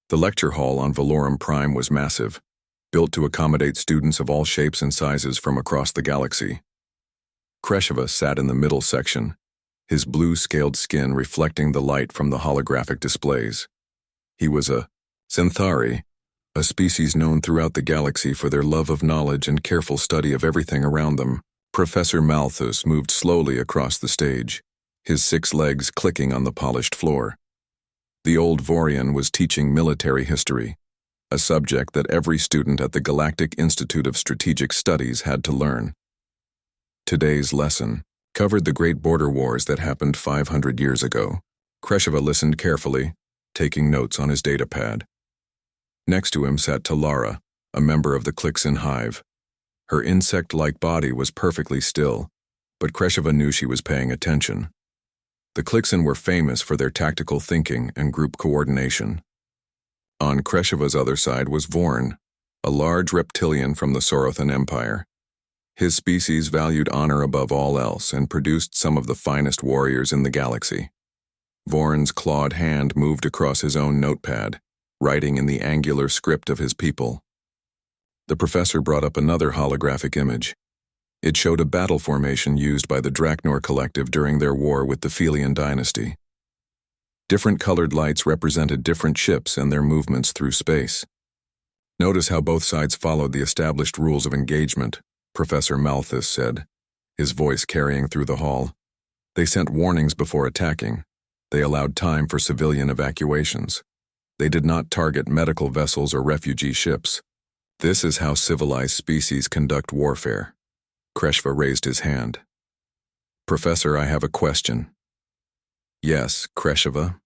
The lecture hall on Valorum Prime was massive, built to accommodate students of all shapes and sizes from across the galaxy. Kreshva sat in the middle section, his blue-scaled skin reflecting the light from the holographic displays. He was a Centauri, a species known throughout the galaxy for their love of knowledge and careful study of everything around them. Professor Malthus moved slowly across the stage, his 6 legs clicking on the polished floor. The old Vorian was teaching military history, a subject that every student at the Galactic Institute of Strategic Studies had to learn. Today's lesson covered the great border wars that happened 500 years ago. Kreshva listened carefully, taking notes on his datapad. Next to him sat Talara, a member of the Klixin hive. Her insect-like body was perfectly still, but Kreshva knew she was paying attention. The Klixin were famous for their tactical thinking and group coordination. On Kreshva's other side was Vorn, a large reptilian from the Sorothan Empire. His species valued honor above all else and produced some of the finest warriors in the galaxy. Vorn's clawed hand moved across his own notepad, writing in the angular script of his people. The professor brought up another holographic image. It showed a battle formation used by the Draknor Collective during their war with the Felian dynasty. Different colored lights represented different ships and their movements through space. Notice how both sides followed the established rules of engagement, Professor Malthus said, his voice carrying through the hall. They sent warnings before attacking. They allowed time for civilian evacuations. They did not target medical vessels or refugee ships. This is how civilized species conduct warfare. Kreshva raised his hand. Professor, I have a question. Yes, Kreshva.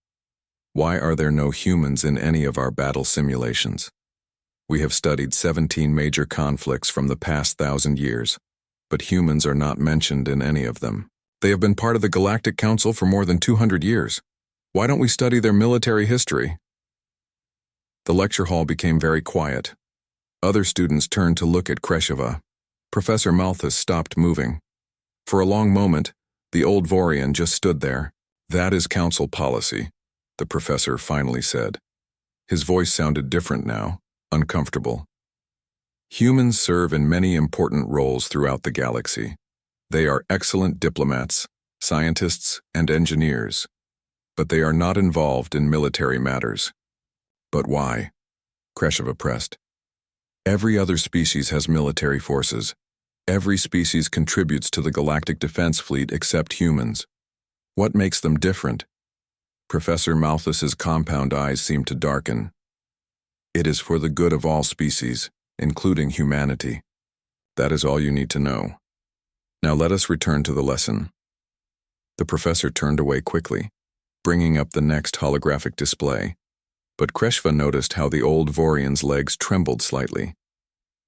Why are there no humans in any of our battle simulations? We have studied 17 major conflicts from the past 1,000 years, but humans are not mentioned in any of them. They have been part of the Galactic Council for more than 200 years. Why don't we study their military history? The lecture hall became very quiet. Other students turned to look at Kreshva. Professor Malthus stopped moving. For a long moment, the old Vorian just stood there. That is council policy, the professor finally said. His voice sounded different now, uncomfortable. Humans serve in many important roles throughout the galaxy. They are excellent diplomats, scientists, and engineers, but they are not involved in military matters. But why? Kreshva pressed. Every other species has military forces. Every species contributes to the Galactic Defense Fleet except humans. What makes them different? Professor Malthus's compound eyes seemed to darken. It is for the good of all species, including humanity. That is all you need to know. Now let us return to the lesson. The professor turned away quickly, bringing up the next holographic display. But Kreshva noticed how the old Vorian's legs trembled slightly.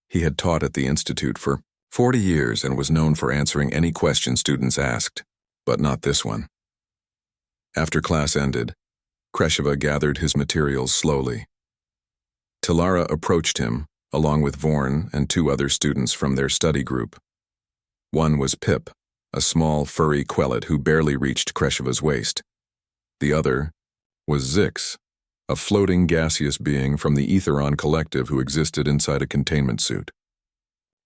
He had taught at the Institute for 40 years and was known for answering any question students asked, but not this one. After class ended, Kreshva gathered his materials slowly. Talara approached him, along with Vorn and 2 other students from their study group. One was Pip, a small, furry quellet who barely reached Kreshva's waist. The other was Zix, a floating gaseous being from the Aetheron Collective who existed inside a containment suit.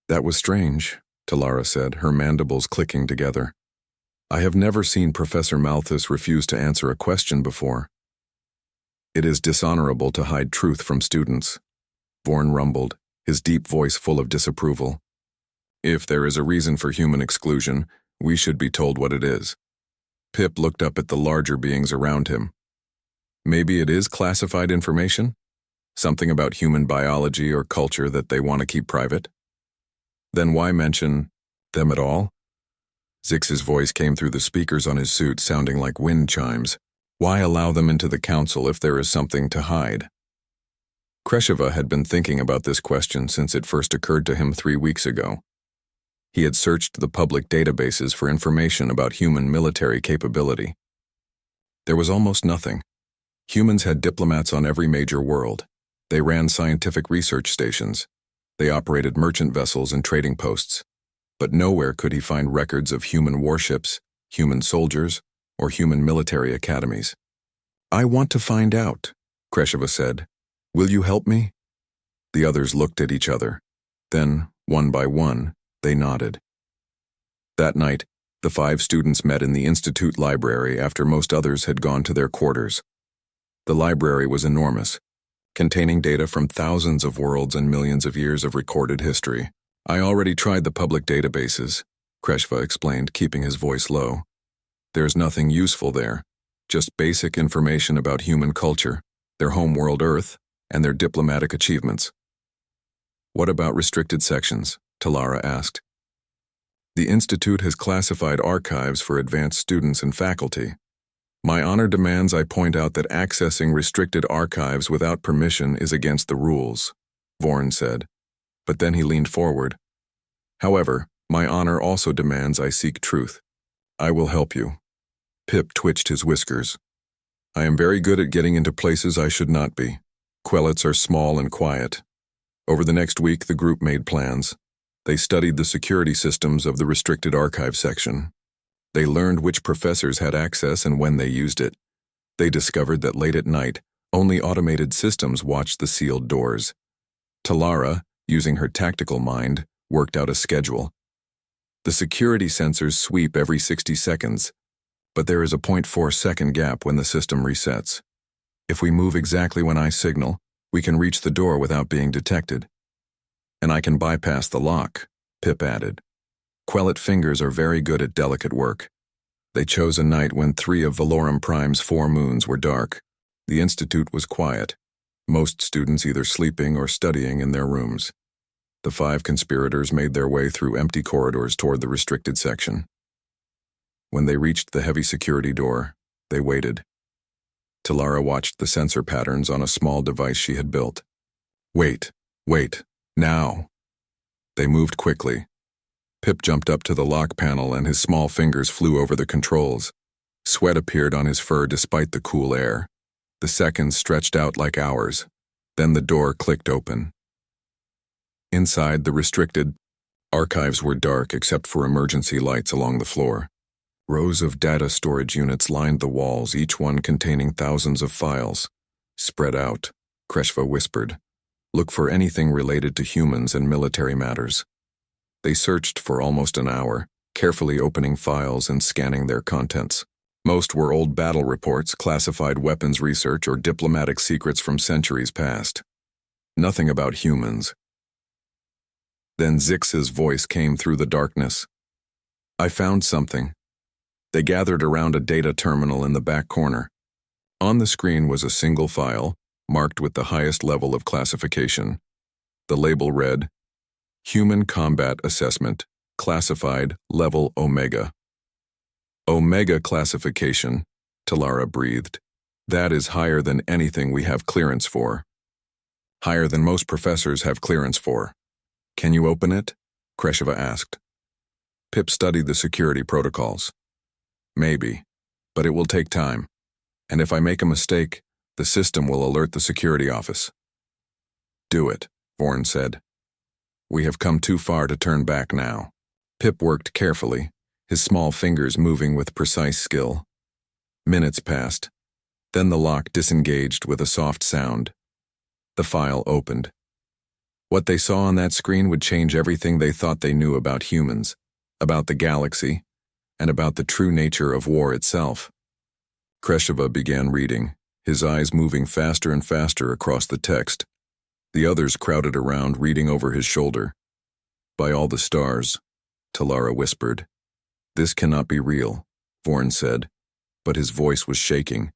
That was strange, Talara said, her mandibles clicking together. I have never seen Professor Malthus refuse to answer a question before. It is dishonorable to hide truth from students, Vorn rumbled, his deep voice full of disapproval. If there is a reason for human exclusion, we should be told what it is. Pip looked up at the larger beings around him. Maybe it is classified information? Something about human biology or culture that they want to keep private? Then why mention them at all? Zix's voice came through the speakers on his suit sounding like wind chimes. Why allow them into the council if there is something to hide? Kreshva had been thinking about this question since it first occurred to him 3 weeks ago. He had searched the public databases for information about human military capability. There was almost nothing. Humans had diplomats on every major world. They ran scientific research stations. They operated merchant vessels and trading posts. But nowhere could he find records of human warships, human soldiers, or human military academies. I want to find out, Kreshva said. Will you help me? The others looked at each other. Then, one by one, they nodded. That night, the 5 students met in the Institute library after most others had gone to their quarters. The library was enormous, containing data from thousands of worlds and millions of years of recorded history. I already tried the public databases, Kreshva explained, keeping his voice low. There's nothing useful there, just basic information about human culture, their homeworld Earth, and their diplomatic achievements. What about restricted sections? Talara asked. The Institute has classified archives for advanced students and faculty. My honor demands I point out that accessing restricted archives without permission is against the rules, Vorn said. But then he leaned forward. However, my honor also demands I seek truth. I will help you. Pip twitched his whiskers. I am very good at getting into places I should not be. Quellets are small and quiet. Over the next week, the group made plans. They studied the security systems of the restricted archive section. They learned which professors had access and when they used it. They discovered that late at night, only automated systems watched the sealed doors. Talara, using her tactical mind, worked out a schedule. The security sensors sweep every 60 seconds, but there is a 0.4-second gap when the system resets. If we move exactly when I signal, we can reach the door without being detected. And I can bypass the lock, Pip added. Quellet fingers are very good at delicate work. They chose a night when 3 of Valorum Prime's 4 moons were dark. The Institute was quiet, most students either sleeping or studying in their rooms. The 5 conspirators made their way through empty corridors toward the restricted section. When they reached the heavy security door, they waited. Talara watched the sensor patterns on a small device she had built. Wait, now. They moved quickly. Pip jumped up to the lock panel and his small fingers flew over the controls. Sweat appeared on his fur despite the cool air. The seconds stretched out like hours. Then the door clicked open. Inside the restricted archives were dark except for emergency lights along the floor. Rows of data storage units lined the walls, each one containing thousands of files. Spread out, Kreshva whispered. Look for anything related to humans and military matters. They searched for almost an hour, carefully opening files and scanning their contents. Most were old battle reports, classified weapons research, or diplomatic secrets from centuries past. Nothing about humans. Then Zix's voice came through the darkness. I found something. They gathered around a data terminal in the back corner. On the screen was a single file, marked with the highest level of classification. The label read, Human Combat Assessment, Classified Level Omega. Omega classification, Talara breathed. That is higher than anything we have clearance for. Higher than most professors have clearance for. Can you open it? Kreshva asked. Pip studied the security protocols. Maybe, but it will take time. And if I make a mistake, the system will alert the security office. Do it, Vorn said. We have come too far to turn back now. Pip worked carefully, his small fingers moving with precise skill. Minutes passed. Then the lock disengaged with a soft sound. The file opened. What they saw on that screen would change everything they thought they knew about humans, about the galaxy, and about the true nature of war itself. Kreshva began reading, his eyes moving faster and faster across the text. The others crowded around, reading over his shoulder. By all the stars, Talara whispered. This cannot be real, Vorn said, but his voice was shaking.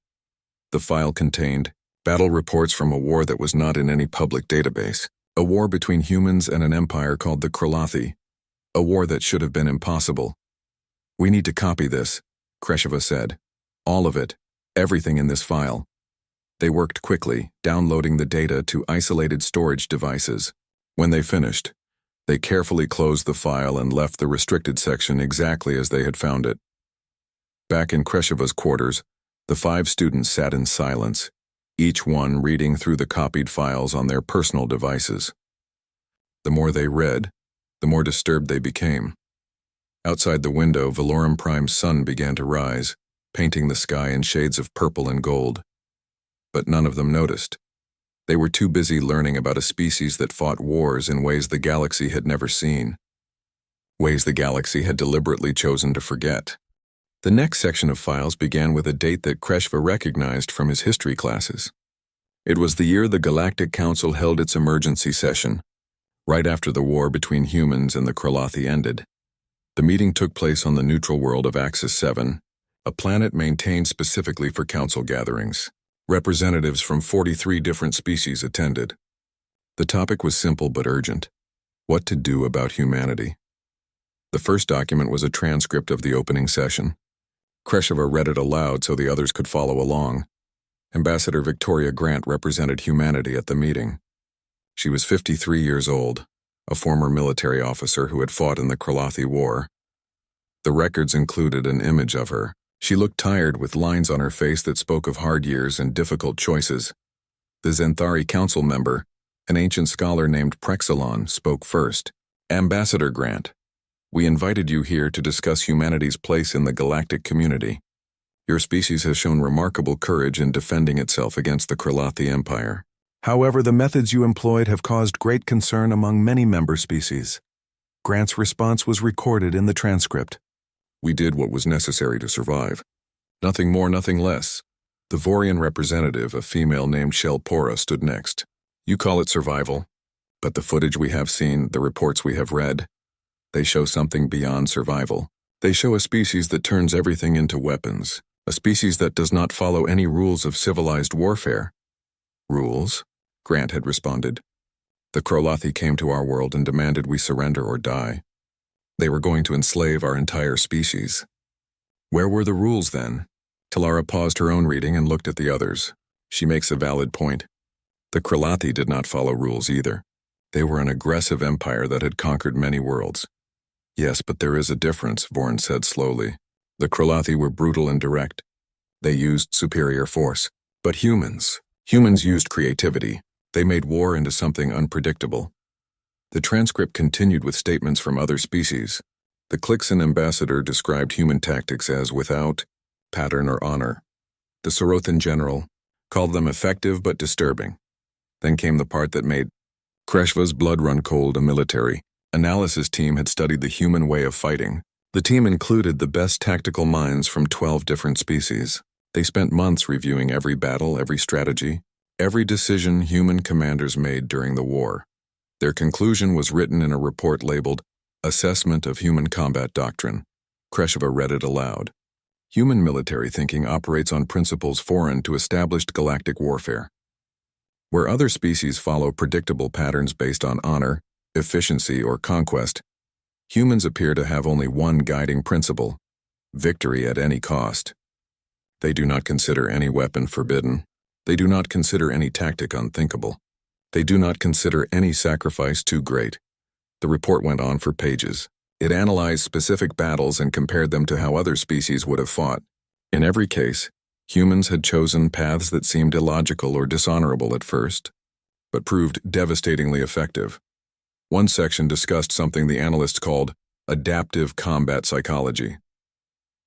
The file contained battle reports from a war that was not in any public database, a war between humans and an empire called the Kralathi, a war that should have been impossible. We need to copy this, Kreshva said. All of it, everything in this file. They worked quickly, downloading the data to isolated storage devices. When they finished, they carefully closed the file and left the restricted section exactly as they had found it. Back in Kreshva's quarters, the 5 students sat in silence, each one reading through the copied files on their personal devices. The more they read, the more disturbed they became. Outside the window, Valorum Prime's sun began to rise, painting the sky in shades of purple and gold. But none of them noticed. They were too busy learning about a species that fought wars in ways the galaxy had never seen, ways the galaxy had deliberately chosen to forget. The next section of files began with a date that Kreshva recognized from his history classes. It was the year the Galactic Council held its emergency session, right after the war between humans and the Kralothi ended. The meeting took place on the neutral world of Axis 7, a planet maintained specifically for council gatherings. Representatives from 43 different species attended. The topic was simple but urgent: what to do about humanity. The first document was a transcript of the opening session. Kreshva read it aloud so the others could follow along. Ambassador Victoria Grant represented humanity at the meeting. She was 53 years old, a former military officer who had fought in the Kralothi War. The records included an image of her. She looked tired, with lines on her face that spoke of hard years and difficult choices. The Zenthari council member, an ancient scholar named Prexelon, spoke first. Ambassador Grant, we invited you here to discuss humanity's place in the galactic community. Your species has shown remarkable courage in defending itself against the Kralothi Empire. However, the methods you employed have caused great concern among many member species. Grant's response was recorded in the transcript. We did what was necessary to survive. Nothing more, nothing less. The Vorian representative, a female named Shelpora, stood next. You call it survival, but the footage we have seen, the reports we have read, they show something beyond survival. They show a species that turns everything into weapons, a species that does not follow any rules of civilized warfare. Rules? Grant had responded. The Kralothi came to our world and demanded we surrender or die. They were going to enslave our entire species. Where were the rules then? Talara paused her own reading and looked at the others. She makes a valid point. The Kralothi did not follow rules either. They were an aggressive empire that had conquered many worlds. Yes, but there is a difference, Vorn said slowly. The Kralothi were brutal and direct. They used superior force. But humans used creativity. They made war into something unpredictable. The transcript continued with statements from other species. The Klixen ambassador described human tactics as without pattern or honor. The Sorothan general called them effective but disturbing. Then came the part that made Kreshva's blood run cold. A military analysis team had studied the human way of fighting. The team included the best tactical minds from 12 different species. They spent months reviewing every battle, every strategy, every decision human commanders made during the war. Their conclusion was written in a report labeled Assessment of Human Combat Doctrine. Kreshva read it aloud. Human military thinking operates on principles foreign to established galactic warfare. Where other species follow predictable patterns based on honor, efficiency, or conquest, humans appear to have only one guiding principle: victory at any cost. They do not consider any weapon forbidden. They do not consider any tactic unthinkable. They do not consider any sacrifice too great. The report went on for pages. It analyzed specific battles and compared them to how other species would have fought. In every case, humans had chosen paths that seemed illogical or dishonorable at first, but proved devastatingly effective. One section discussed something the analysts called adaptive combat psychology.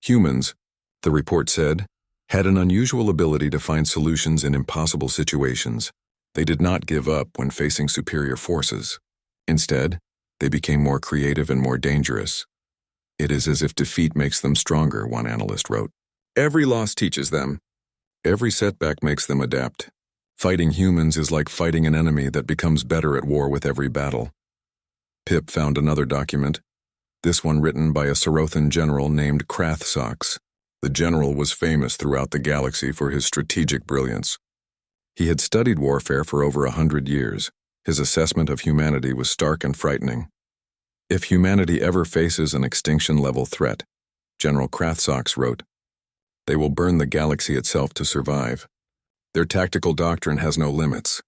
Humans, the report said, had an unusual ability to find solutions in impossible situations. They did not give up when facing superior forces. Instead, they became more creative and more dangerous. It is as if defeat makes them stronger, one analyst wrote. Every loss teaches them. Every setback makes them adapt. Fighting humans is like fighting an enemy that becomes better at war with every battle. Pip found another document, this one written by a Sorothan general named Krathsox. The general was famous throughout the galaxy for his strategic brilliance. He had studied warfare for over 100 years. His assessment of humanity was stark and frightening. If humanity ever faces an extinction-level threat, General Krathsox wrote, they will burn the galaxy itself to survive. Their tactical doctrine has no limits.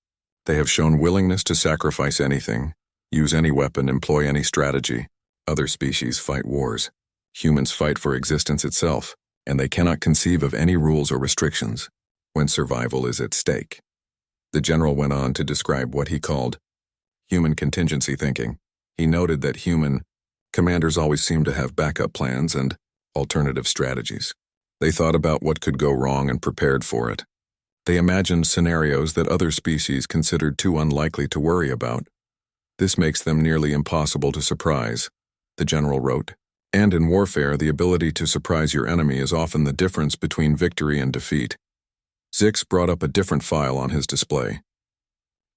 They have shown willingness to sacrifice anything, use any weapon, employ any strategy. Other species fight wars. Humans fight for existence itself, and they cannot conceive of any rules or restrictions when survival is at stake. The general went on to describe what he called human contingency thinking. He noted that human commanders always seem to have backup plans and alternative strategies. They thought about what could go wrong and prepared for it. They imagined scenarios that other species considered too unlikely to worry about. This makes them nearly impossible to surprise, the general wrote. And in warfare, the ability to surprise your enemy is often the difference between victory and defeat. Zix brought up a different file on his display.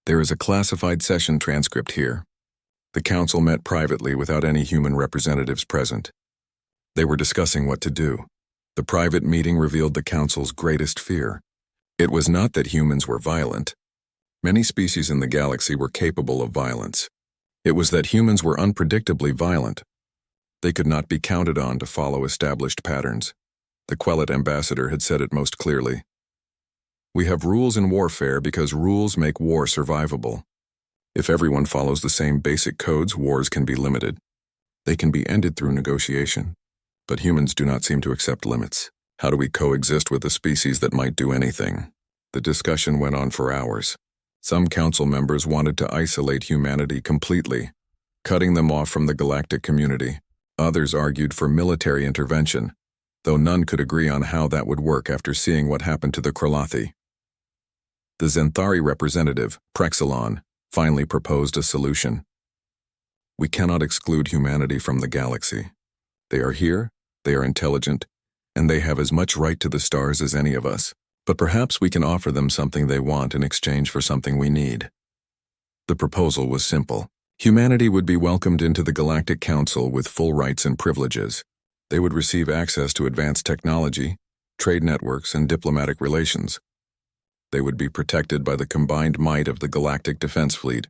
There is a classified session transcript here. The council met privately without any human representatives present. They were discussing what to do. The private meeting revealed the council's greatest fear. It was not that humans were violent. Many species in the galaxy were capable of violence. It was that humans were unpredictably violent. They could not be counted on to follow established patterns. The Quellet ambassador had said it most clearly. We have rules in warfare because rules make war survivable. If everyone follows the same basic codes, wars can be limited. They can be ended through negotiation. But humans do not seem to accept limits. How do we coexist with a species that might do anything? The discussion went on for hours. Some council members wanted to isolate humanity completely, cutting them off from the galactic community. Others argued for military intervention, though none could agree on how that would work after seeing what happened to the Kralathi. The Zenthari representative, Prexilon, finally proposed a solution. We cannot exclude humanity from the galaxy. They are here, they are intelligent, and they have as much right to the stars as any of us. But perhaps we can offer them something they want in exchange for something we need. The proposal was simple. Humanity would be welcomed into the Galactic Council with full rights and privileges. They would receive access to advanced technology, trade networks, and diplomatic relations. They would be protected by the combined might of the Galactic Defense Fleet.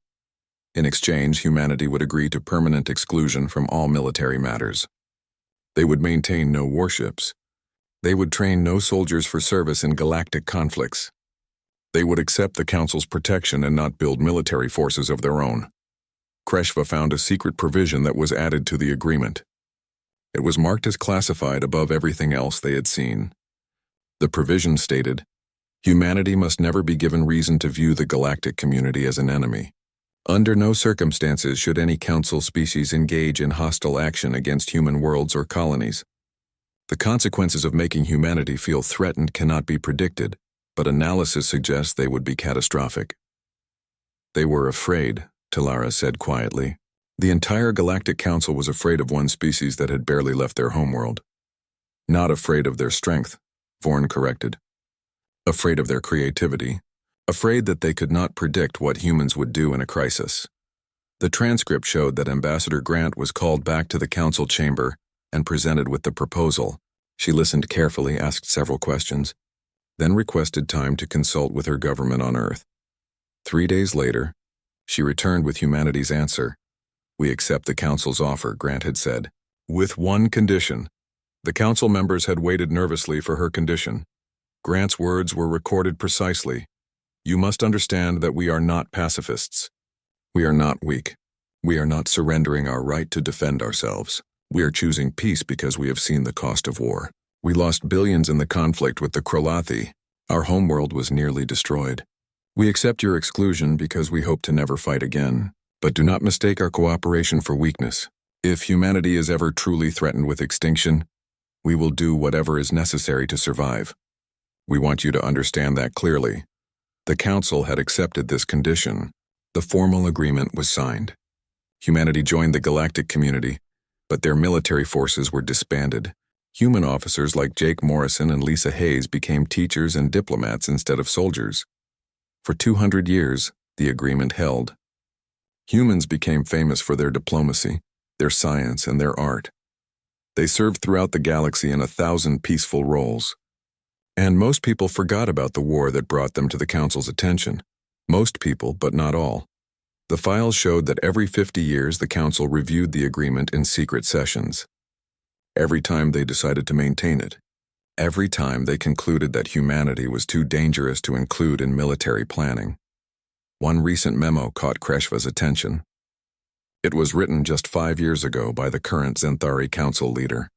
In exchange, humanity would agree to permanent exclusion from all military matters. They would maintain no warships. They would train no soldiers for service in galactic conflicts. They would accept the Council's protection and not build military forces of their own. Kreshva found a secret provision that was added to the agreement. It was marked as classified above everything else they had seen. The provision stated, humanity must never be given reason to view the galactic community as an enemy. Under no circumstances should any Council species engage in hostile action against human worlds or colonies. The consequences of making humanity feel threatened cannot be predicted, but analysis suggests they would be catastrophic. They were afraid, Talara said quietly. The entire Galactic Council was afraid of one species that had barely left their homeworld. Not afraid of their strength, Vorn corrected. Afraid of their creativity. Afraid that they could not predict what humans would do in a crisis. The transcript showed that Ambassador Grant was called back to the Council chamber and presented with the proposal. She listened carefully, asked several questions, then requested time to consult with her government on Earth. 3 days later, she returned with humanity's answer. We accept the Council's offer, Grant had said. With one condition. The Council members had waited nervously for her condition. Grant's words were recorded precisely. You must understand that we are not pacifists. We are not weak. We are not surrendering our right to defend ourselves. We are choosing peace because we have seen the cost of war. We lost billions in the conflict with the Kralathi. Our homeworld was nearly destroyed. We accept your exclusion because we hope to never fight again. But do not mistake our cooperation for weakness. If humanity is ever truly threatened with extinction, we will do whatever is necessary to survive. We want you to understand that clearly. The Council had accepted this condition. The formal agreement was signed. Humanity joined the galactic community, but their military forces were disbanded. Human officers like Jake Morrison and Lisa Hayes became teachers and diplomats instead of soldiers. For 200 years, the agreement held. Humans became famous for their diplomacy, their science, and their art. They served throughout the galaxy in 1,000 peaceful roles. And most people forgot about the war that brought them to the Council's attention. Most people, but not all. The files showed that every 50 years the Council reviewed the agreement in secret sessions. Every time they decided to maintain it. Every time they concluded that humanity was too dangerous to include in military planning. One recent memo caught Kreshva's attention. It was written just 5 years ago by the current Zenthari Council leader.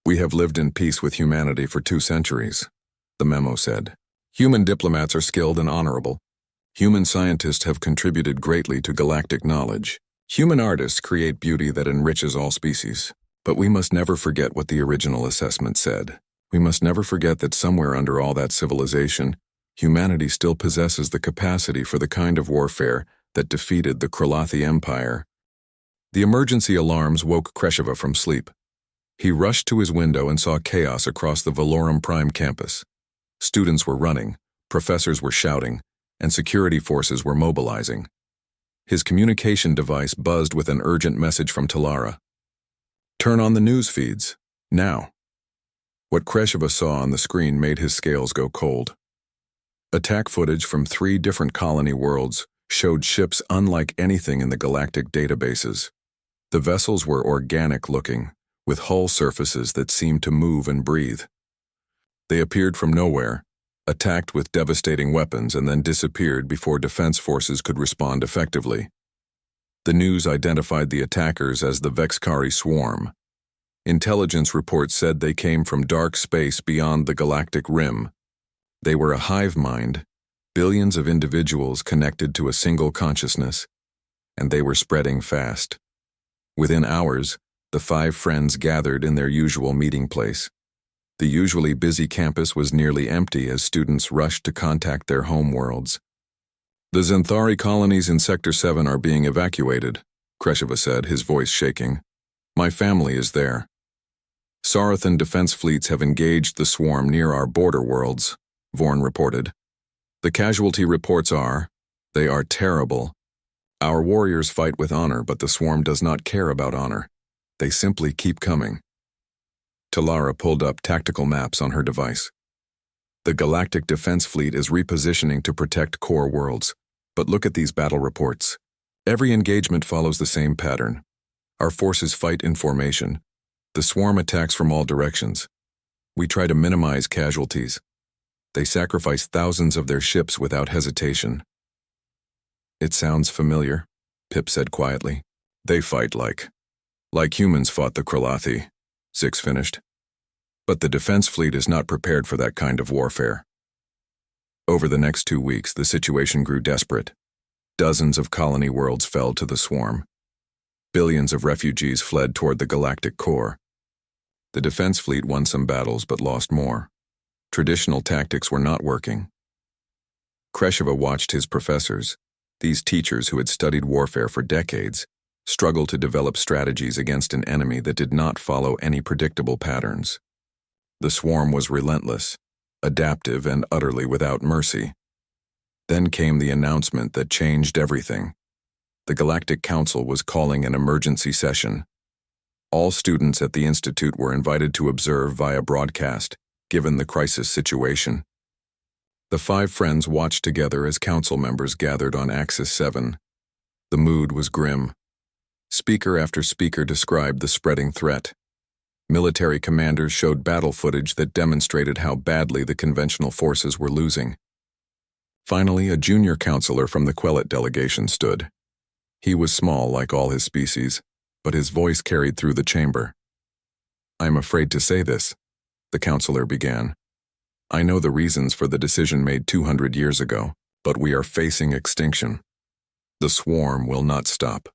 We have lived in peace with humanity for 2 centuries, the memo said. Human diplomats are skilled and honorable. Human scientists have contributed greatly to galactic knowledge. Human artists create beauty that enriches all species. But we must never forget what the original assessment said. We must never forget that somewhere under all that civilization, humanity still possesses the capacity for the kind of warfare that defeated the Kralathi Empire. The emergency alarms woke Kreshava from sleep. He rushed to his window and saw chaos across the Valorum Prime campus. Students were running, professors were shouting, and security forces were mobilizing. His communication device buzzed with an urgent message from Talara. "Turn on the news feeds, now." What Kreshava saw on the screen made his scales go cold. Attack footage from 3 different colony worlds showed ships unlike anything in the galactic databases. The vessels were organic-looking, with hull surfaces that seemed to move and breathe. They appeared from nowhere, attacked with devastating weapons, and then disappeared before defense forces could respond effectively. The news identified the attackers as the Vexkari Swarm. Intelligence reports said they came from dark space beyond the galactic rim. They were a hive mind, billions of individuals connected to a single consciousness, and they were spreading fast. Within hours, the 5 friends gathered in their usual meeting place. The usually busy campus was nearly empty as students rushed to contact their home worlds. "The Xanthari colonies in Sector 7 are being evacuated," Kreshava said, his voice shaking. "My family is there. Sarathan defense fleets have engaged the swarm near our border worlds," Vorn reported. "The casualty reports they are terrible. Our warriors fight with honor, but the swarm does not care about honor. They simply keep coming." Talara pulled up tactical maps on her device. "The Galactic Defense Fleet is repositioning to protect core worlds, but look at these battle reports. Every engagement follows the same pattern. Our forces fight in formation. The swarm attacks from all directions. We try to minimize casualties. They sacrifice thousands of their ships without hesitation." "It sounds familiar," Pip said quietly. "They fight like humans fought the Kralathi," Zix finished. "But the defense fleet is not prepared for that kind of warfare." Over the next 2 weeks, the situation grew desperate. Dozens of colony worlds fell to the swarm. Billions of refugees fled toward the galactic core. The defense fleet won some battles but lost more. Traditional tactics were not working. Kreshava watched his professors, these teachers who had studied warfare for decades, struggle to develop strategies against an enemy that did not follow any predictable patterns. The swarm was relentless, adaptive, and utterly without mercy. Then came the announcement that changed everything. The Galactic Council was calling an emergency session. All students at the Institute were invited to observe via broadcast, given the crisis situation. The 5 friends watched together as council members gathered on Axis 7. The mood was grim. Speaker after speaker described the spreading threat. Military commanders showed battle footage that demonstrated how badly the conventional forces were losing. Finally, a junior counselor from the Quellet delegation stood. He was small like all his species, but his voice carried through the chamber. "I'm afraid to say this," the counselor began. "I know the reasons for the decision made 200 years ago, but we are facing extinction. The swarm will not stop.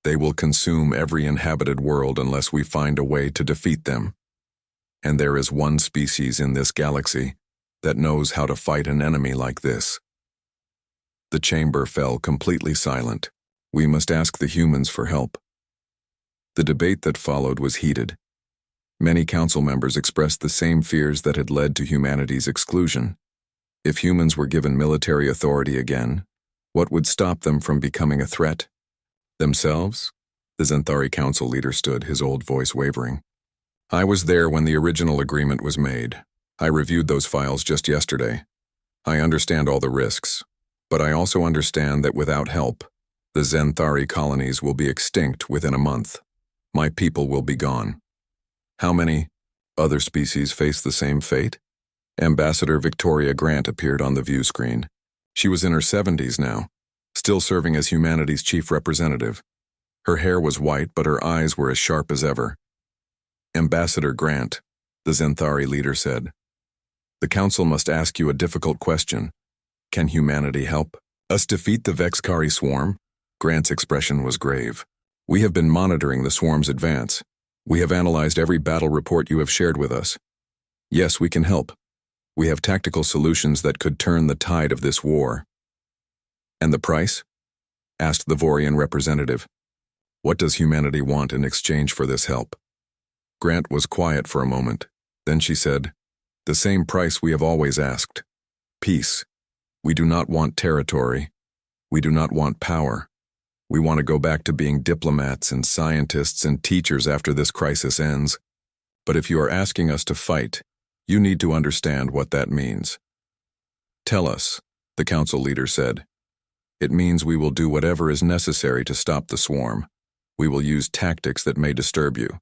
They will consume every inhabited world unless we find a way to defeat them. And there is one species in this galaxy that knows how to fight an enemy like this." The chamber fell completely silent. We must ask the humans for help. The debate that followed was heated. Many council members expressed the same fears that had led to humanity's exclusion. If humans were given military authority again, what would stop them from becoming a threat? Themselves? The Xanthari Council leader stood, his old voice wavering. "I was there when the original agreement was made. I reviewed those files just yesterday. I understand all the risks, but I also understand that without help, the Xanthari colonies will be extinct within a month. My people will be gone." "How many other species face the same fate?" Ambassador Victoria Grant appeared on the view screen. She was in her 70s now, still serving as humanity's chief representative. Her hair was white, but her eyes were as sharp as ever. "Ambassador Grant," the Xanthari leader said, "the council must ask you a difficult question. Can humanity help us defeat the Vexkari swarm?" Grant's expression was grave. "We have been monitoring the swarm's advance. We have analyzed every battle report you have shared with us. Yes, we can help, We have tactical solutions that could turn the tide of this war." "And the price?" asked the Vorian representative. "What does humanity want in exchange for this help?" Grant was quiet for a moment. Then she said, "The same price we have always asked. Peace. We do not want territory. We do not want power. We want to go back to being diplomats and scientists and teachers after this crisis ends. But if you are asking us to fight, you need to understand what that means." "Tell us," the council leader said. "It means we will do whatever is necessary to stop the swarm. We will use tactics that may disturb you.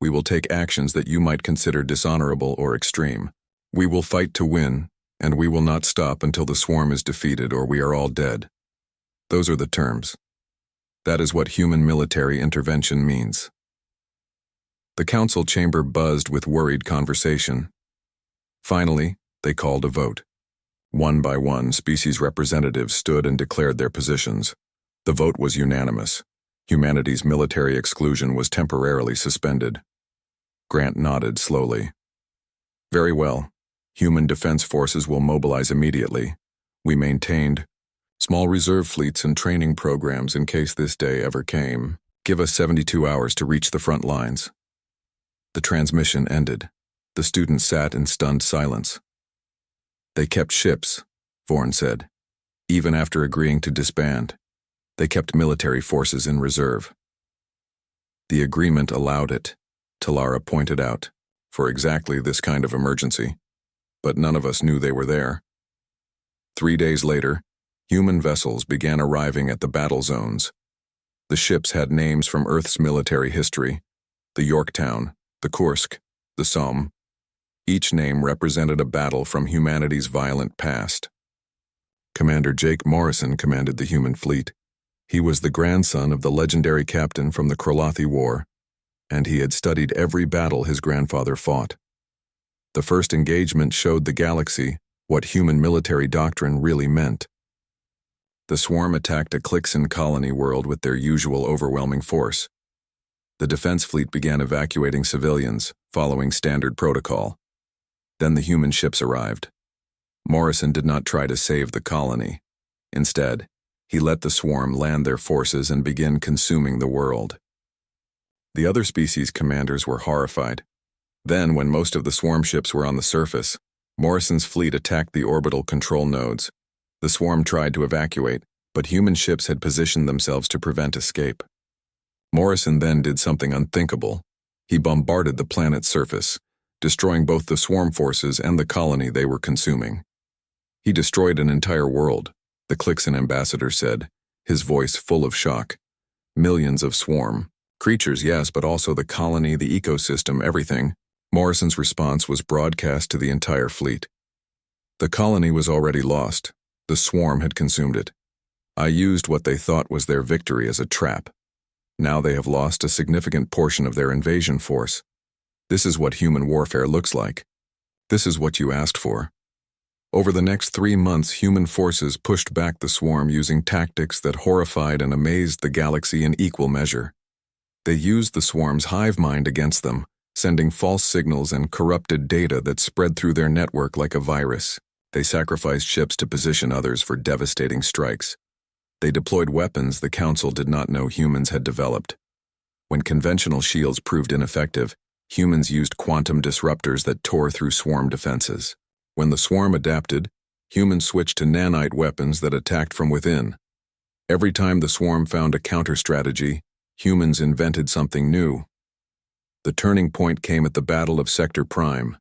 We will take actions that you might consider dishonorable or extreme. We will fight to win, and we will not stop until the swarm is defeated or we are all dead. Those are the terms. That is what human military intervention means." The council chamber buzzed with worried conversation. Finally, they called a vote. One by one, species representatives stood and declared their positions. The vote was unanimous. Humanity's military exclusion was temporarily suspended. Grant nodded slowly. "Very well. Human defense forces will mobilize immediately. We maintained small reserve fleets and training programs in case this day ever came. Give us 72 hours to reach the front lines." The transmission ended. The students sat in stunned silence. "They kept ships," Vorn said. "Even after agreeing to disband, they kept military forces in reserve." "The agreement allowed it," Talara pointed out, "for exactly this kind of emergency. But none of us knew they were there." 3 days later, human vessels began arriving at the battle zones. The ships had names from Earth's military history: the Yorktown, the Kursk, the Somme. Each name represented a battle from humanity's violent past. Commander Jake Morrison commanded the human fleet. He was the grandson of the legendary captain from the HFY War, and he had studied every battle his grandfather fought. The first engagement showed the galaxy what human military doctrine really meant. The swarm attacked a Clixon colony world with their usual overwhelming force. The defense fleet began evacuating civilians, following standard protocol. Then the human ships arrived. Morrison did not try to save the colony. Instead, he let the swarm land their forces and begin consuming the world. The other species commanders were horrified. Then, when most of the swarm ships were on the surface, Morrison's fleet attacked the orbital control nodes. The swarm tried to evacuate, but human ships had positioned themselves to prevent escape. Morrison then did something unthinkable. He bombarded the planet's surface, destroying both the swarm forces and the colony they were consuming. "He destroyed an entire world," the Clixon ambassador said, his voice full of shock. "Millions of swarm. Creatures, yes, but also the colony, the ecosystem, everything." Morrison's response was broadcast to the entire fleet. "The colony was already lost. The swarm had consumed it. I used what they thought was their victory as a trap. Now they have lost a significant portion of their invasion force. This is what human warfare looks like. This is what you asked for." Over the next 3 months, human forces pushed back the swarm using tactics that horrified and amazed the galaxy in equal measure. They used the swarm's hive mind against them, sending false signals and corrupted data that spread through their network like a virus. They sacrificed ships to position others for devastating strikes. They deployed weapons the Council did not know humans had developed. When conventional shields proved ineffective, humans used quantum disruptors that tore through swarm defenses. When the swarm adapted, humans switched to nanite weapons that attacked from within. Every time the swarm found a counter-strategy, humans invented something new. The turning point came at the Battle of Sector Prime.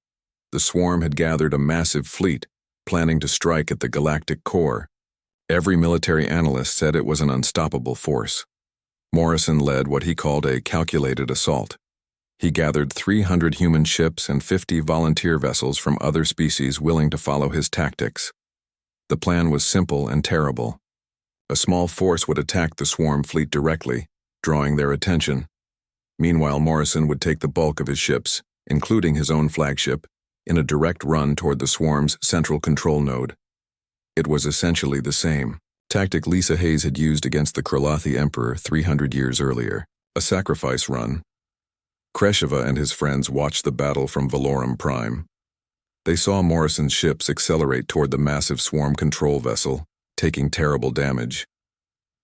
The swarm had gathered a massive fleet, planning to strike at the galactic core. Every military analyst said it was an unstoppable force. Morrison led what he called a calculated assault. He gathered 300 human ships and 50 volunteer vessels from other species willing to follow his tactics. The plan was simple and terrible. A small force would attack the swarm fleet directly, drawing their attention. Meanwhile, Morrison would take the bulk of his ships, including his own flagship, in a direct run toward the swarm's central control node. It was essentially the same tactic Lisa Hayes had used against the Kralathi Emperor 300 years earlier, a sacrifice run. Kreshava and his friends watched the battle from Valorum Prime. They saw Morrison's ships accelerate toward the massive swarm control vessel, taking terrible damage.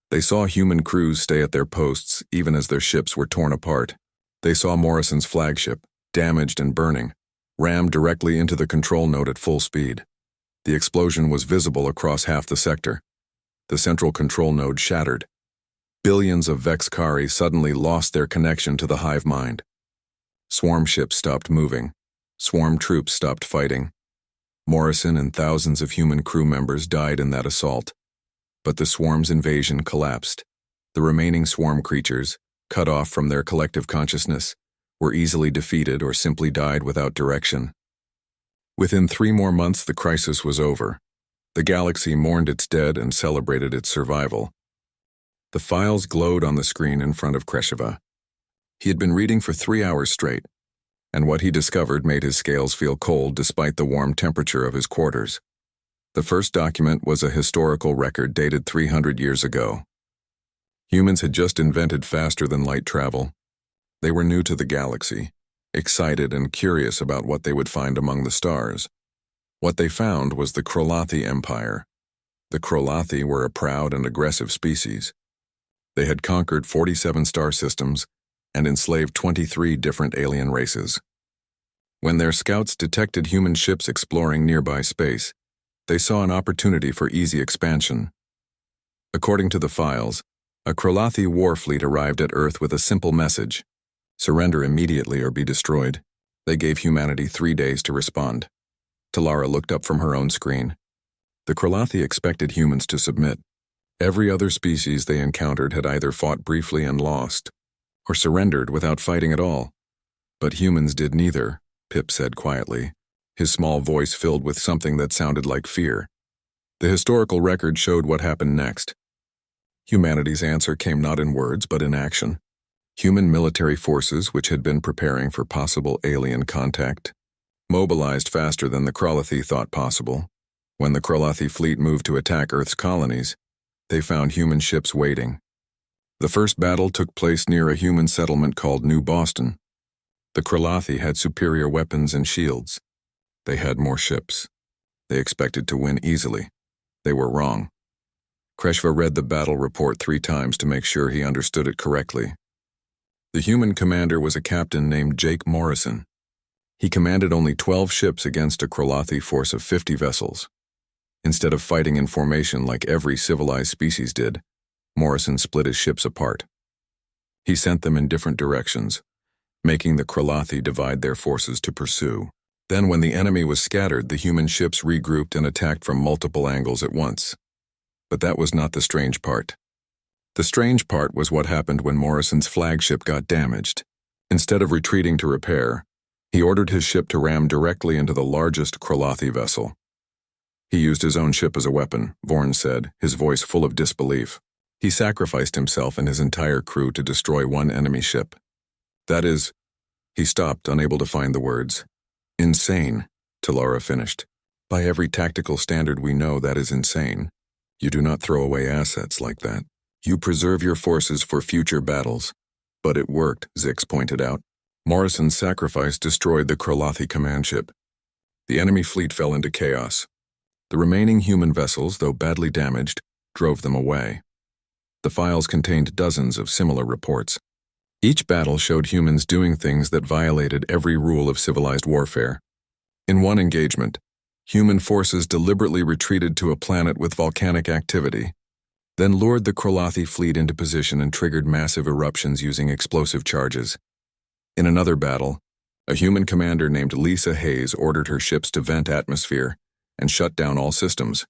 They saw human crews stay at their posts even as their ships were torn apart. They saw Morrison's flagship, damaged and burning, rammed directly into the control node at full speed. The explosion was visible across half the sector. The central control node shattered. Billions of Vexkari suddenly lost their connection to the hive mind. Swarm ships stopped moving. Swarm troops stopped fighting. Morrison and thousands of human crew members died in that assault. But the swarm's invasion collapsed. The remaining swarm creatures, cut off from their collective consciousness, were easily defeated or simply died without direction. Within 3 more months, the crisis was over. The galaxy mourned its dead and celebrated its survival. The files glowed on the screen in front of Kresheva. He had been reading for 3 hours straight, and what he discovered made his scales feel cold despite the warm temperature of his quarters. The first document was a historical record dated 300 years ago. Humans had just invented faster-than-light travel. They were new to the galaxy, excited and curious about what they would find among the stars. What they found was the Krolathi Empire. The Krolathi were a proud and aggressive species. They had conquered 47 star systems and enslaved 23 different alien races. When their scouts detected human ships exploring nearby space, they saw an opportunity for easy expansion. According to the files, a Krolathi war fleet arrived at Earth with a simple message: surrender immediately or be destroyed. They gave humanity 3 days to respond. Talara looked up from her own screen. The Krolathi expected humans to submit. Every other species they encountered had either fought briefly and lost, or surrendered without fighting at all. But humans did neither, Pip said quietly, his small voice filled with something that sounded like fear. The historical record showed what happened next. Humanity's answer came not in words but in action. Human military forces, which had been preparing for possible alien contact, mobilized faster than the Krolathi thought possible. When the Krolathi fleet moved to attack Earth's colonies, they found human ships waiting. The first battle took place near a human settlement called New Boston. The Krolathi had superior weapons and shields. They had more ships. They expected to win easily. They were wrong. Kreshva read the battle report 3 times to make sure he understood it correctly. The human commander was a captain named Jake Morrison. He commanded only 12 ships against a Krolathi force of 50 vessels. Instead of fighting in formation like every civilized species did, Morrison split his ships apart. He sent them in different directions, making the Krolathi divide their forces to pursue. Then when the enemy was scattered, the human ships regrouped and attacked from multiple angles at once. But that was not the strange part. The strange part was what happened when Morrison's flagship got damaged. Instead of retreating to repair, he ordered his ship to ram directly into the largest Krolathi vessel. He used his own ship as a weapon, Vorn said, his voice full of disbelief. He sacrificed himself and his entire crew to destroy one enemy ship. That is, he stopped, unable to find the words. Insane, Talara finished. By every tactical standard we know, that is insane. You do not throw away assets like that. You preserve your forces for future battles. But it worked, Zix pointed out. Morrison's sacrifice destroyed the Krolathi command ship. The enemy fleet fell into chaos. The remaining human vessels, though badly damaged, drove them away. The files contained dozens of similar reports. Each battle showed humans doing things that violated every rule of civilized warfare. In one engagement, human forces deliberately retreated to a planet with volcanic activity, then lured the Krolathi fleet into position and triggered massive eruptions using explosive charges. In another battle, a human commander named Lisa Hayes ordered her ships to vent atmosphere and shut down all systems,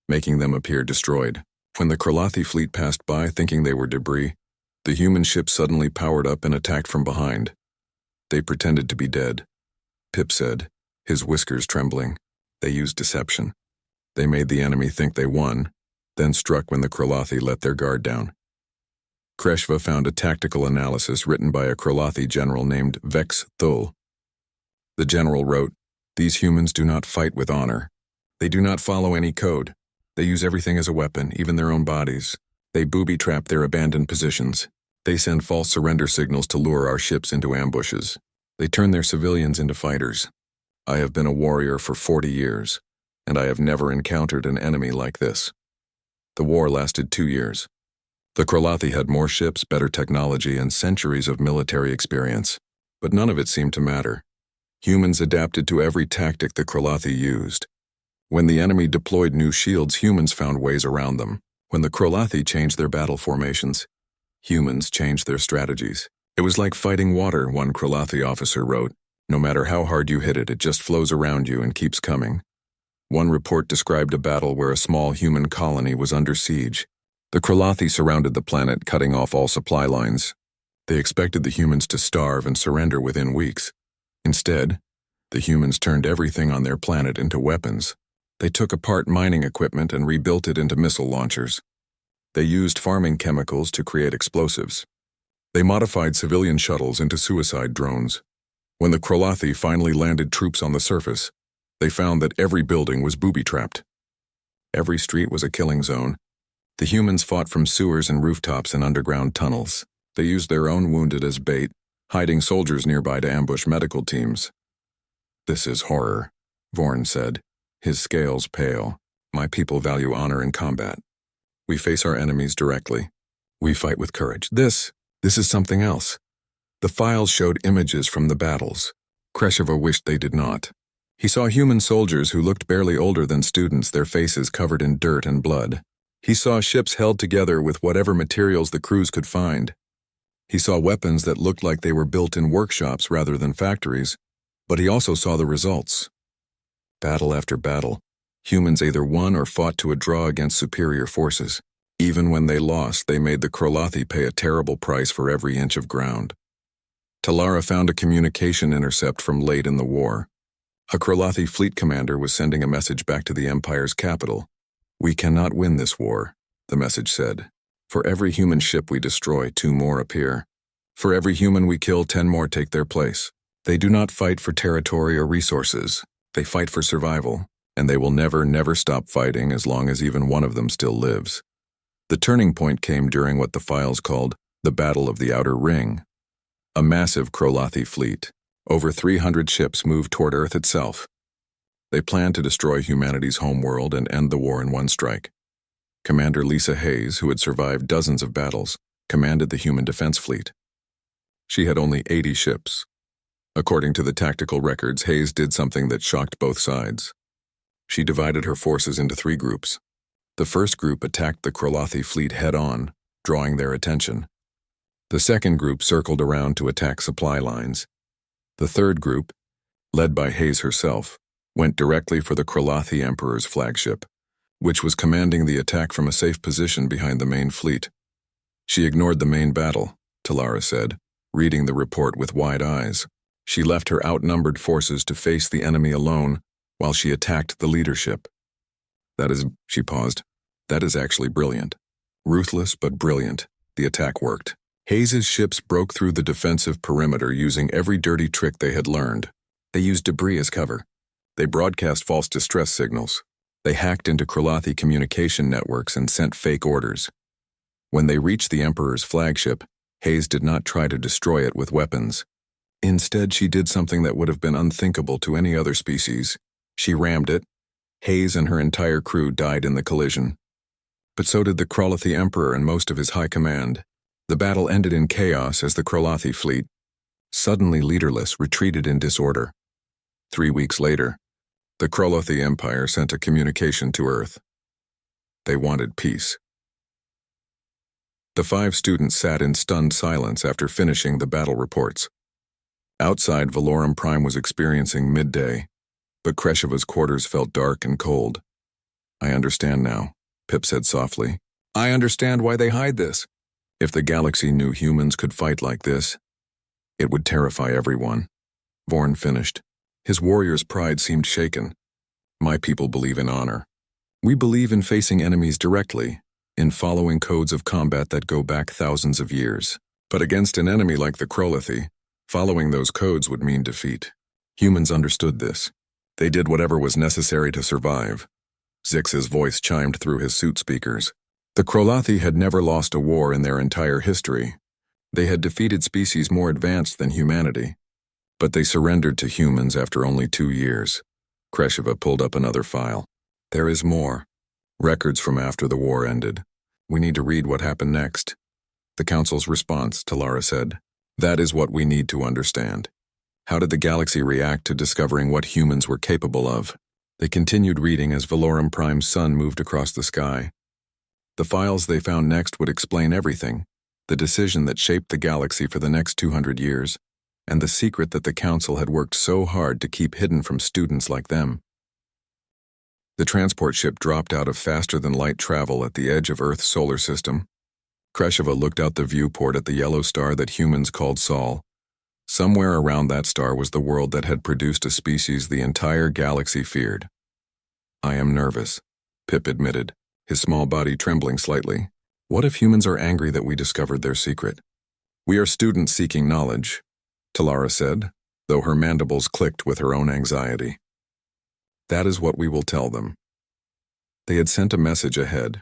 making them appear destroyed. When the Krolathi fleet passed by thinking they were debris, the human ships suddenly powered up and attacked from behind. They pretended to be dead, Pip said, his whiskers trembling. They used deception. They made the enemy think they won, then struck when the Krolathi let their guard down. Kreshva found a tactical analysis written by a Krolathi general named Vex Thul. The general wrote, "These humans do not fight with honor. They do not follow any code. They use everything as a weapon, even their own bodies. They booby-trap their abandoned positions. They send false surrender signals to lure our ships into ambushes. They turn their civilians into fighters. I have been a warrior for 40 years, and I have never encountered an enemy like this. The war lasted 2 years. The Krolathi had more ships, better technology, and centuries of military experience, but none of it seemed to matter. Humans adapted to every tactic the Krolathi used. When the enemy deployed new shields, humans found ways around them. When the Krolathi changed their battle formations, humans changed their strategies. It was like fighting water, one Krolathi officer wrote. No matter how hard you hit it, it just flows around you and keeps coming. One report described a battle where a small human colony was under siege. The Krolathi surrounded the planet, cutting off all supply lines. They expected the humans to starve and surrender within weeks. Instead, the humans turned everything on their planet into weapons. They took apart mining equipment and rebuilt it into missile launchers. They used farming chemicals to create explosives. They modified civilian shuttles into suicide drones. When the Krolathi finally landed troops on the surface, they found that every building was booby-trapped. Every street was a killing zone. The humans fought from sewers and rooftops and underground tunnels. They used their own wounded as bait, hiding soldiers nearby to ambush medical teams. "This is horror," Vorn said, his scales pale. "My people value honor in combat. We face our enemies directly. We fight with courage. This is something else." The files showed images from the battles. Kresheva wished they did not. He saw human soldiers who looked barely older than students, their faces covered in dirt and blood. He saw ships held together with whatever materials the crews could find. He saw weapons that looked like they were built in workshops rather than factories, but he also saw the results. Battle after battle, humans either won or fought to a draw against superior forces. Even when they lost, they made the Krolathi pay a terrible price for every inch of ground. Talara found a communication intercept from late in the war. A Krolathi fleet commander was sending a message back to the Empire's capital. "We cannot win this war," the message said. "For every human ship we destroy, 2 more appear. For every human we kill, 10 more take their place. They do not fight for territory or resources. They fight for survival, and they will never stop fighting as long as even one of them still lives." The turning point came during what the files called the Battle of the Outer Ring. A massive Krolathi fleet, over 300 ships, moved toward Earth itself. They planned to destroy humanity's homeworld and end the war in one strike. Commander Lisa Hayes, who had survived dozens of battles, commanded the human defense fleet. She had only 80 ships. According to the tactical records, Hayes did something that shocked both sides. She divided her forces into 3 groups. The first group attacked the Krolathi fleet head-on, drawing their attention. The second group circled around to attack supply lines. The third group, led by Hayes herself, went directly for the Krolathi Emperor's flagship, which was commanding the attack from a safe position behind the main fleet. She ignored the main battle, Talara said, reading the report with wide eyes. She left her outnumbered forces to face the enemy alone while she attacked the leadership. She paused. "That is actually brilliant. Ruthless but brilliant. The attack worked." Hayes's ships broke through the defensive perimeter using every dirty trick they had learned. They used debris as cover. They broadcast false distress signals. They hacked into Krolathi communication networks and sent fake orders. When they reached the Emperor's flagship, Hayes did not try to destroy it with weapons. Instead, she did something that would have been unthinkable to any other species. She rammed it. Hayes and her entire crew died in the collision. But so did the Krolathi Emperor and most of his high command. The battle ended in chaos as the Krolathi fleet, suddenly leaderless, retreated in disorder. 3 weeks later, the Krolathi Empire sent a communication to Earth. They wanted peace. The 5 students sat in stunned silence after finishing the battle reports. Outside, Valorum Prime was experiencing midday, but Kresheva's quarters felt dark and cold. "I understand now," Pip said softly. "I understand why they hide this. If the galaxy knew humans could fight like this, it would terrify everyone." Vorn finished. His warrior's pride seemed shaken. "My people believe in honor. We believe in facing enemies directly, in following codes of combat that go back thousands of years. But against an enemy like the Krolathi, following those codes would mean defeat. Humans understood this. They did whatever was necessary to survive." Zix's voice chimed through his suit speakers. The Krolathi had never lost a war in their entire history. They had defeated species more advanced than humanity. But they surrendered to humans after only 2 years. Kresheva pulled up another file. There is more. Records from after the war ended. We need to read what happened next. The Council's response, Talara said. That is what we need to understand. How did the galaxy react to discovering what humans were capable of? They continued reading as Valorum Prime's sun moved across the sky. The files they found next would explain everything, the decision that shaped the galaxy for the next 200 years, and the secret that the Council had worked so hard to keep hidden from students like them. The transport ship dropped out of faster-than-light travel at the edge of Earth's solar system. Kresheva looked out the viewport at the yellow star that humans called Sol. Somewhere around that star was the world that had produced a species the entire galaxy feared. I am nervous, Pip admitted, his small body trembling slightly. What if humans are angry that we discovered their secret? We are students seeking knowledge, Talara said, though her mandibles clicked with her own anxiety. That is what we will tell them. They had sent a message ahead,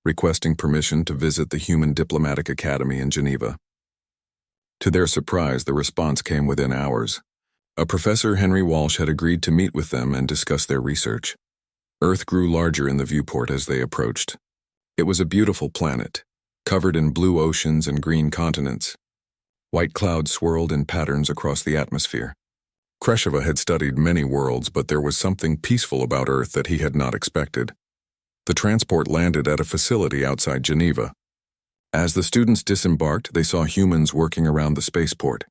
requesting permission to visit the Human Diplomatic Academy in Geneva. To their surprise, the response came within hours. A Professor Henry Walsh had agreed to meet with them and discuss their research. Earth grew larger in the viewport as they approached. It was a beautiful planet, covered in blue oceans and green continents. White clouds swirled in patterns across the atmosphere. Kresheva had studied many worlds, but there was something peaceful about Earth that he had not expected. The transport landed at a facility outside Geneva. As the students disembarked, they saw humans working around the spaceport.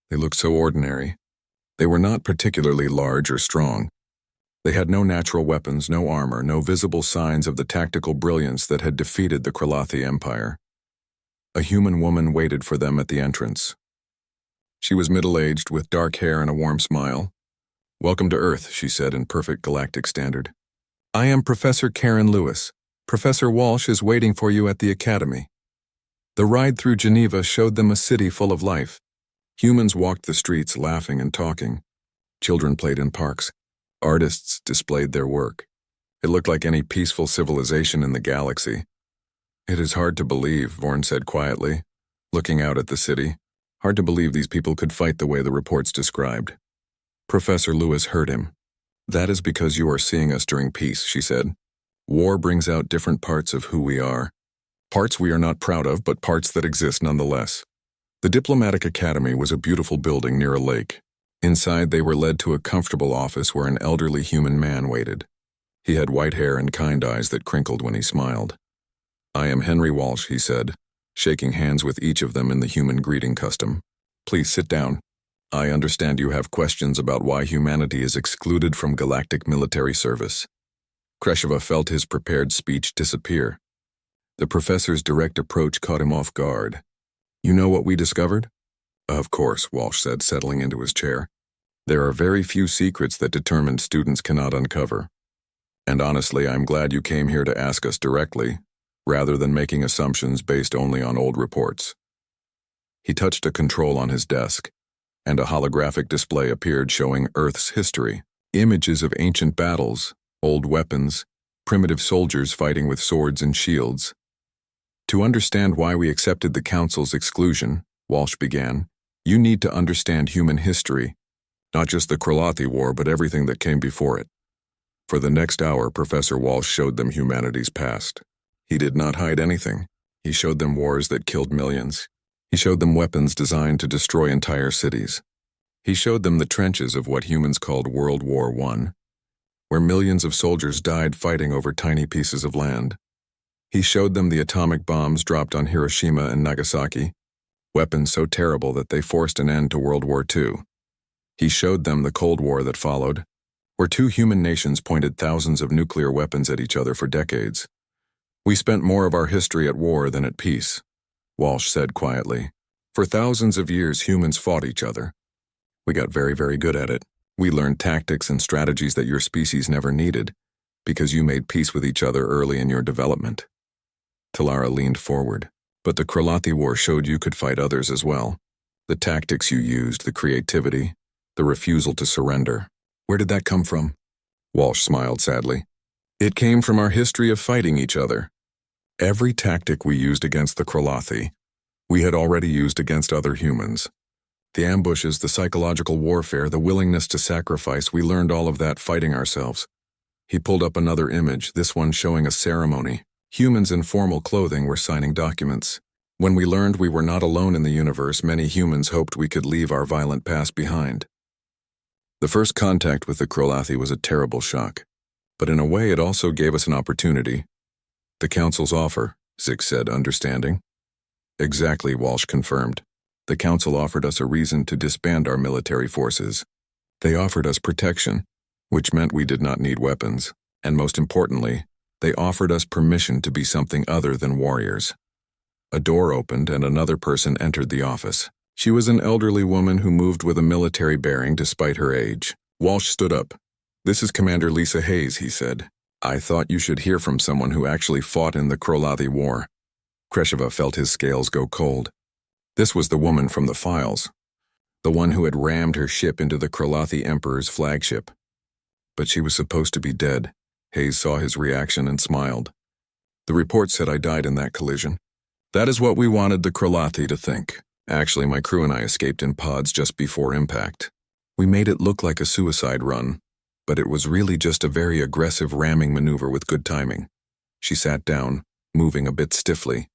They looked so ordinary. They were not particularly large or strong. They had no natural weapons, no armor, no visible signs of the tactical brilliance that had defeated the Kralathi Empire. A human woman waited for them at the entrance. She was middle-aged, with dark hair and a warm smile. Welcome to Earth, she said in perfect galactic standard. I am Professor Karen Lewis. Professor Walsh is waiting for you at the academy. The ride through Geneva showed them a city full of life. Humans walked the streets laughing and talking. Children played in parks. Artists displayed their work. It looked like any peaceful civilization in the galaxy. It is hard to believe, Vorn said quietly, looking out at the city. Hard to believe these people could fight the way the reports described. Professor Lewis heard him. That is because you are seeing us during peace, she said. War brings out different parts of who we are. Parts we are not proud of, but parts that exist nonetheless. The Diplomatic Academy was a beautiful building near a lake. Inside, they were led to a comfortable office where an elderly human man waited. He had white hair and kind eyes that crinkled when he smiled. I am Henry Walsh, he said, shaking hands with each of them in the human greeting custom. Please sit down. I understand you have questions about why humanity is excluded from galactic military service. Kresheva felt his prepared speech disappear. The professor's direct approach caught him off guard. You know what we discovered? Of course, Walsh said, settling into his chair. There are very few secrets that determined students cannot uncover. And honestly, I'm glad you came here to ask us directly, rather than making assumptions based only on old reports. He touched a control on his desk, and a holographic display appeared showing Earth's history, images of ancient battles, old weapons, primitive soldiers fighting with swords and shields. To understand why we accepted the Council's exclusion, Walsh began, you need to understand human history, not just the Kralathi War, but everything that came before it. For the next hour, Professor Walsh showed them humanity's past. He did not hide anything. He showed them wars that killed millions. He showed them weapons designed to destroy entire cities. He showed them the trenches of what humans called World War I, where millions of soldiers died fighting over tiny pieces of land. He showed them the atomic bombs dropped on Hiroshima and Nagasaki, weapons so terrible that they forced an end to World War II. He showed them the Cold War that followed, where two human nations pointed thousands of nuclear weapons at each other for decades. We spent more of our history at war than at peace, Walsh said quietly. For thousands of years, humans fought each other. We got very, very good at it. We learned tactics and strategies that your species never needed, because you made peace with each other early in your development. Talara leaned forward. But the Kralathi War showed you could fight others as well. The tactics you used, the creativity, the refusal to surrender. Where did that come from? Walsh smiled sadly. It came from our history of fighting each other. Every tactic we used against the Kralathi, we had already used against other humans. The ambushes, the psychological warfare, the willingness to sacrifice, we learned all of that fighting ourselves. He pulled up another image, this one showing a ceremony. Humans in formal clothing were signing documents. When we learned we were not alone in the universe, many humans hoped we could leave our violent past behind. The first contact with the Krolathi was a terrible shock, but in a way it also gave us an opportunity. The Council's offer, Zig said, understanding. Exactly, Walsh confirmed. The Council offered us a reason to disband our military forces. They offered us protection, which meant we did not need weapons, and most importantly, they offered us permission to be something other than warriors. A door opened and another person entered the office. She was an elderly woman who moved with a military bearing despite her age. Walsh stood up. "This is Commander Lisa Hayes," he said. "I thought you should hear from someone who actually fought in the Krolathi War." Kresheva felt his scales go cold. This was the woman from the files, the one who had rammed her ship into the Krolathi Emperor's flagship. But she was supposed to be dead. Hayes saw his reaction and smiled. "The report said I died in that collision. That is what we wanted the Krolathi to think. Actually, my crew and I escaped in pods just before impact. We made it look like a suicide run, but it was really just a very aggressive ramming maneuver with good timing." She sat down, moving a bit stiffly.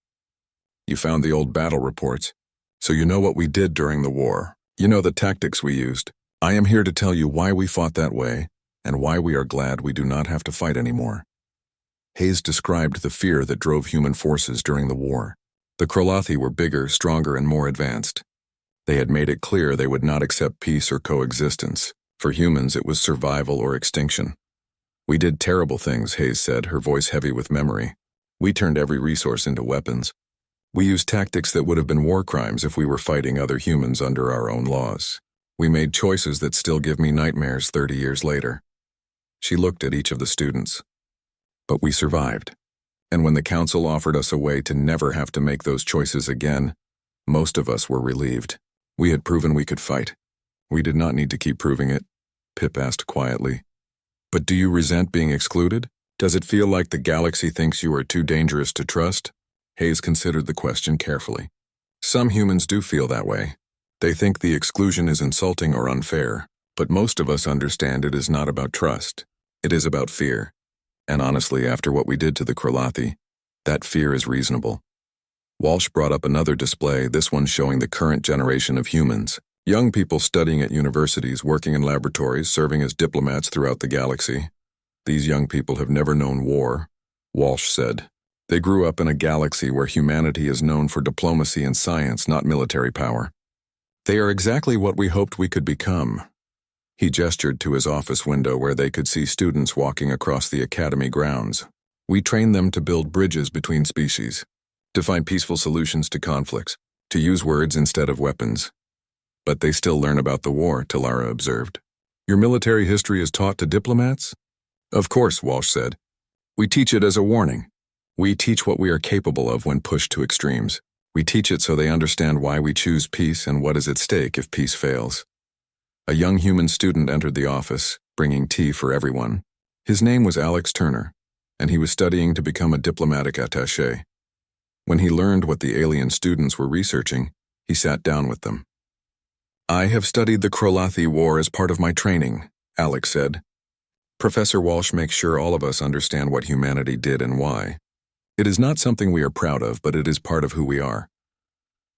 "You found the old battle reports, so you know what we did during the war. You know the tactics we used. I am here to tell you why we fought that way, and why we are glad we do not have to fight anymore." Hayes described the fear that drove human forces during the war. The Krolathi were bigger, stronger, and more advanced. They had made it clear they would not accept peace or coexistence. For humans, it was survival or extinction. "We did terrible things," Hayes said, her voice heavy with memory. "We turned every resource into weapons. We used tactics that would have been war crimes if we were fighting other humans under our own laws. We made choices that still give me nightmares 30 years later." She looked at each of the students. "But we survived. And when the Council offered us a way to never have to make those choices again, most of us were relieved. We had proven we could fight. We did not need to keep proving it," Pip asked quietly. "But do you resent being excluded? Does it feel like the galaxy thinks you are too dangerous to trust?" Hayes considered the question carefully. "Some humans do feel that way. They think the exclusion is insulting or unfair, but most of us understand it is not about trust. It is about fear. And honestly, after what we did to the Krolathi, that fear is reasonable." Walsh brought up another display, this one showing the current generation of humans. Young people studying at universities, working in laboratories, serving as diplomats throughout the galaxy. "These young people have never known war," Walsh said. "They grew up in a galaxy where humanity is known for diplomacy and science, not military power. They are exactly what we hoped we could become." He gestured to his office window where they could see students walking across the academy grounds. "We train them to build bridges between species, to find peaceful solutions to conflicts, to use words instead of weapons. But they still learn about the war," Talara observed. "Your military history is taught to diplomats?" "Of course," Walsh said. "We teach it as a warning. We teach what we are capable of when pushed to extremes. We teach it so they understand why we choose peace and what is at stake if peace fails." A young human student entered the office, bringing tea for everyone. His name was Alex Turner, and he was studying to become a diplomatic attaché. When he learned what the alien students were researching, he sat down with them. "I have studied the Krolathi War as part of my training," Alex said. "Professor Walsh makes sure all of us understand what humanity did and why. It is not something we are proud of, but it is part of who we are."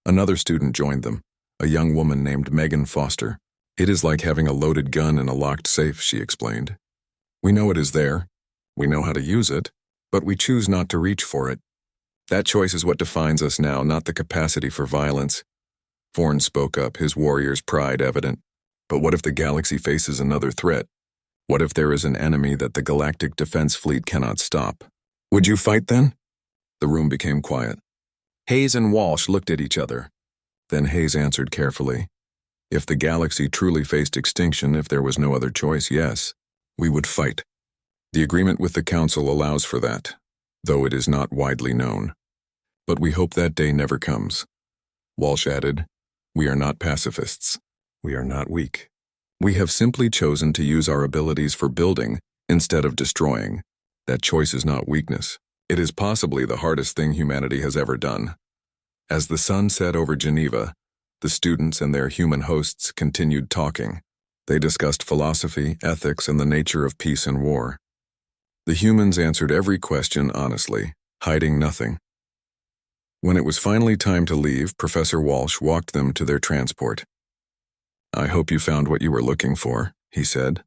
Another student joined them, a young woman named Megan Foster. "It is like having a loaded gun in a locked safe," she explained. "We know it is there. We know how to use it, but we choose not to reach for it. That choice is what defines us now, not the capacity for violence." Vorn spoke up, his warrior's pride evident. "But what if the galaxy faces another threat? What if there is an enemy that the Galactic Defense Fleet cannot stop? Would you fight then?" The room became quiet. Hayes and Walsh looked at each other. Then Hayes answered carefully. "If the galaxy truly faced extinction, if there was no other choice, yes, we would fight. The agreement with the Council allows for that, though it is not widely known. But we hope that day never comes." Walsh added, "We are not pacifists. We are not weak. We have simply chosen to use our abilities for building instead of destroying. That choice is not weakness. It is possibly the hardest thing humanity has ever done." As the sun set over Geneva, The students and their human hosts continued talking. They discussed philosophy, ethics, and the nature of peace and war. The humans answered every question honestly, hiding nothing. When it was finally time to leave, Professor Walsh walked them to their transport. "I hope you found what you were looking for," he said.